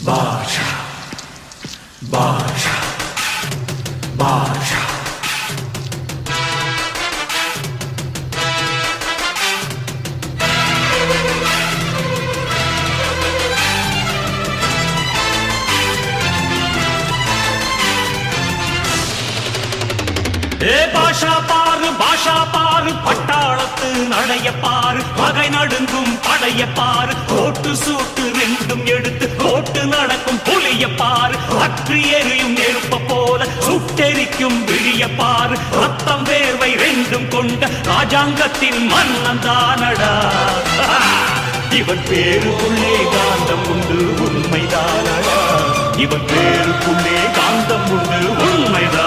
பாஷா பாஷா பாஷா பாஷா பாரு பட்டாளத்து நடைய பாரு பகை நடுங்கும் படைய பாரு கோட்டு சூட்டு ரெண்டும் எடுத்து கோட்டு நடக்கும் புலிய பாரு அற்றி எரியும் நெருப்ப போல சுட்டெரிக்கும் விழிய பாரு ரத்தம் வேர்வை ரெண்டும் கொண்ட ராஜாங்கத்தின் மன்னன் தானடா இவன் பேருக்குள்ளே காந்தம் உண்டு உண்மைதானடா இவன் பேருக்குள்ளே காந்தம் உண்டு உண்மைதான்